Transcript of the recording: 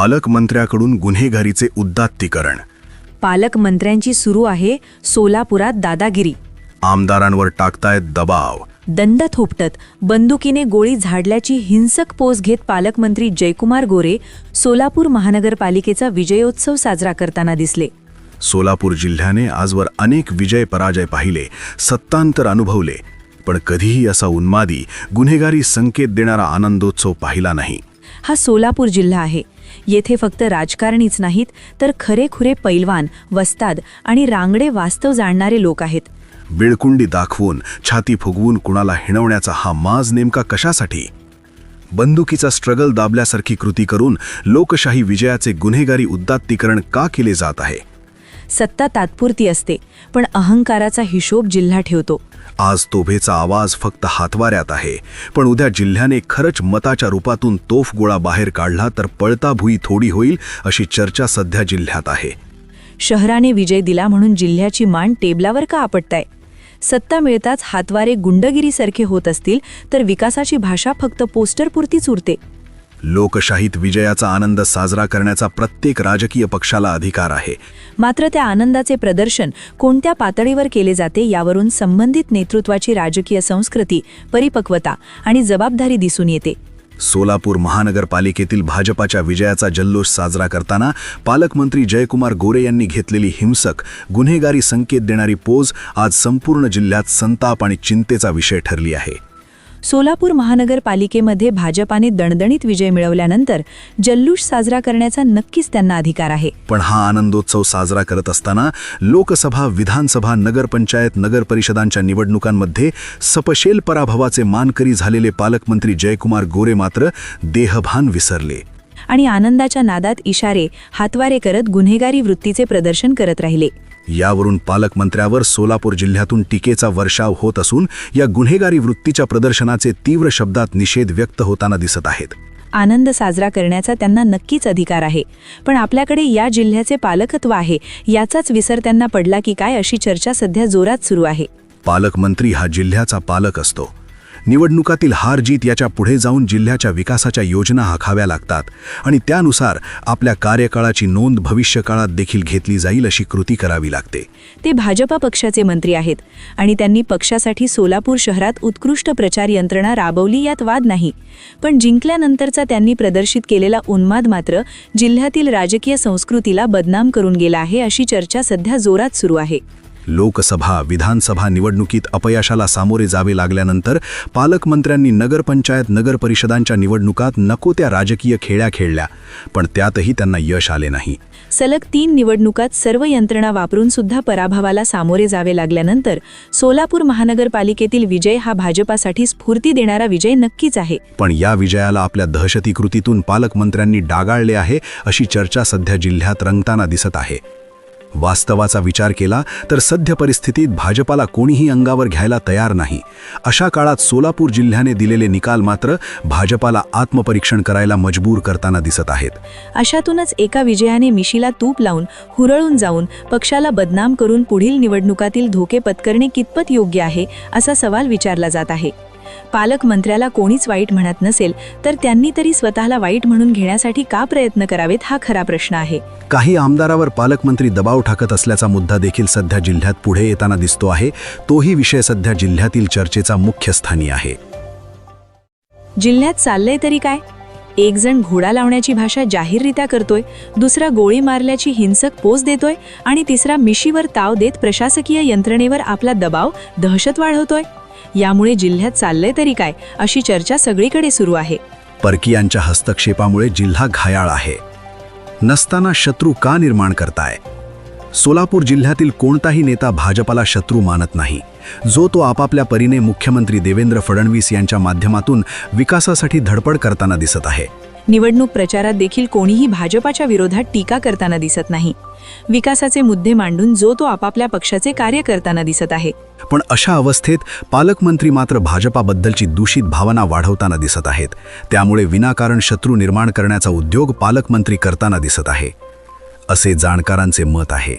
पालकमंत्र्याकडून गुन्हेगारीचे उद्दात्तीकरण. पालकमंत्र्यांची सुरू आहे सोलापुरात दादागिरी. आमदारांवर टाकतायत दबाव. दंड थोपटत बंदुकीने गोळी झाडल्याची हिंसक पोस घेत पालकमंत्री जयकुमार गोरे सोलापूर महानगरपालिकेचा विजयोत्सव साजरा करताना दिसले. सोलापूर जिल्ह्याने आजवर अनेक विजय पराजय पाहिले, सत्तांतर अनुभवले, पण कधीही असा उन्मादी गुन्हेगारी संकेत देणारा आनंदोत्सव पाहिला नाही. हा सोलापूर जिल्हा आहे. येथे फक्त राजकारणीच नाहीत तर खरेखुरे पैलवान, वस्ताद आणि रांगडे वास्तव जाणणारे लोक आहेत. बिळकुंडी दाखवून, छाती फुगवून कुणाला हिणवण्याचा हा माज नेमका कशासाठी? बंदुकीचा स्ट्रगल दाबल्यासारखी कृती करून लोकशाही विजयाचे गुन्हेगारी उद्दात्तीकरण का केले जात आहे? सत्ता तात्पुरती असते, पण अहंकाराचा हिशोब जिल्हा ठेवतो. आज तोफेचा आवाज फक्त हातवाऱ्यात आहे, पण उद्या जिल्ह्याने खरंच मताच्या रूपातून तोफ गोळा बाहेर काढला तर पळता भुई थोडी होईल अशी चर्चा सध्या जिल्ह्यात आहे. शहराने विजय दिला म्हणून जिल्ह्याची मान टेबलावर का आपटताय? सत्ता मिळताच हातवारे गुंडगिरीसारखे होत असतील तर विकासाची भाषा फक्त पोस्टरपुरतीच उरते. लोकशाहीत विजयाचा आनंद साजरा करण्याचा प्रत्येक राजकीय पक्षाला अधिकार आहे. मात्र त्या आनंदाचे प्रदर्शन कोणत्या पातळीवर केले जाते यावरून संबंधित नेतृत्वाची राजकीय संस्कृती, परिपक्वता आणि जबाबदारी दिसून येते. सोलापूर महानगरपालिकेतील भाजपाच्या विजयाचा जल्लोष साजरा करताना पालकमंत्री जयकुमार गोरे यांनी घेतलेली हिंसक, गुन्हेगारी संकेत देणारी पोज आज संपूर्ण जिल्ह्यात संताप आणि चिंतेचा विषय ठरली आहे. सोलापूर महानगरपालिकेमध्ये भाजपाने दणदणीत विजय मिळवल्यानंतर जल्लोष साजरा करण्याचा नक्कीच त्यांना अधिकार आहे. पण हा आनंदोत्सव साजरा करत असताना लोकसभा, विधानसभा, नगरपंचायत, नगरपरिषदांच्या निवडणुकांमध्ये सपशेल पराभवाचे मानकरी झालेले पालकमंत्री जयकुमार गोरे मात्र देहभान विसरले आणि आनंदाच्या नादात इशारे, हातवारे करत गुन्हेगारी वृत्तीचे प्रदर्शन करत राहिले. यावरून पालकमंत्र्यावर सोलापूर जिल्ह्यातून टीकेचा वर्षाव होत असून या गुन्हेगारी वृत्तीच्या प्रदर्शनाचे तीव्र शब्दात निषेध व्यक्त होताना दिसत आहेत. आनंद साजरा करण्याचा त्यांना नक्कीच अधिकार आहे, पण आपल्याकडे या जिल्ह्याचे पालकत्व आहे याचाच विसर त्यांना पडला की काय अशी चर्चा सध्या जोरात सुरू आहे. पालकमंत्री हा जिल्ह्याचा पालक असतो. निवडणुकातील हार जीत याच्या पुढे जाऊन जिल्ह्याच्या विकासाच्या योजना आखाव्या लागतात आणि त्यानुसार आपल्या कार्यकाळाची नोंद भविष्यकाळात देखील घेतली जाईल अशी कृती करावी लागते. ते भाजपा पक्षाचे मंत्री आहेत आणि त्यांनी पक्षासाठी सोलापूर शहरात उत्कृष्ट प्रचार यंत्रणा राबवली, यात वाद नाही. पण जिंकल्यानंतरचा त्यांनी प्रदर्शित केलेला उन्माद मात्र जिल्ह्यातील राजकीय संस्कृतीला बदनाम करून गेला आहे अशी चर्चा सध्या जोरात सुरू आहे. लोकसभा, विधानसभा निवडणुकीत अपयशाला सामोरे जावे लागल्यानंतर पालकमंत्र्यांनी नगरपंचायत, नगरपरिषदांच्या निवडणुकात नको त्या राजकीय खेळ्या खेळल्या, पण त्यातही त्यांना यश आले नाही. सलग 3 निवडणुकात सर्व यंत्रणा वापरून सुद्धा पराभवाला सामोरे जावे लागल्यानंतर सोलापूर महानगरपालिकेतील विजय हा भाजपासाठी स्फूर्ती देणारा विजय नक्कीच आहे. पण या विजयाला आपल्या दहशती कृतीतून पालकमंत्र्यांनी डागाळले आहे अशी चर्चा सध्या जिल्ह्यात रंगताना दिसत आहे. वास्तवाचा विचार केला तर सध्या परिस्थितीत भाजपाला कोणीही अंगावर घ्यायला तयार नाही. अशा काळात सोलापूर जिल्ह्याने दिलेले निकाल मात्र भाजपाला आत्मपरीक्षण करायला मजबूर करताना दिसत आहेत. अशातूनच एका विजयाने मिशीला तूप लावून, हुरळून जाऊन पक्षाला बदनाम करून पुढील निवडणुकातील धोके पत्करणे कितपत योग्य आहे असा सवाल विचारला जात आहे. पालकमंत्र्याला कोणीच वाईट म्हणत नसेल तर त्यांनी तरी स्वतःला वाईट म्हणून घेण्यासाठी का प्रयत्न करावेत हा खरा प्रश्न आहे. काही आमदारावर पालकमंत्री दबाव टाकत असल्याचा मुद्दा देखील सध्या जिल्ह्यात पुढे येताना दिसतो आहे. तोही विषय सध्या जिल्ह्यातील चर्चेचा मुख्य स्थानी आहे. जिल्ह्यात चाललंय तरी काय? एक जण घोडा लावण्याची भाषा जाहीररित्या करतोय, दुसरा गोळी मारल्याची हिंसक पोच देतोय आणि तिसरा मिशीवर ताव देत प्रशासकीय यंत्रणेवर आपला दबाव, दहशत वाढवतोय. यामुळे जिल्ह्यात चाललंय तरी काय अशी चर्चा सगळीकडे सुरू आहे. परकीयांच्या हस्तक्षेपामुळे जिल्हा घायाळ आहे. नसताना शत्रू का निर्माण करताय? सोलापूर जिल्ह्यातील कोणताही नेता भाजपाला शत्रू मानत नाही. जो तो आपापल्या परीने मुख्यमंत्री देवेंद्र फडणवीस यांच्या माध्यमातून विकासासाठी धडपड करताना दिसत आहे. निवडणूक प्रचारात देखील कोणीही भाजपाच्या विरोधात टीका करताना दिसत नाही. विकासाचे मुद्दे मांडून जो तो आपापल्या पक्षाचे कार्य करताना दिसत आहे. पण अशा अवस्थेत पालकमंत्री मात्र भाजपाबद्दलची दूषित भावना वाढवताना दिसत आहेत. त्यामुळे विनाकारण शत्रू निर्माण करण्याचा उद्योग पालकमंत्री करताना दिसत आहे, असे जाणकारांचे मत आहे.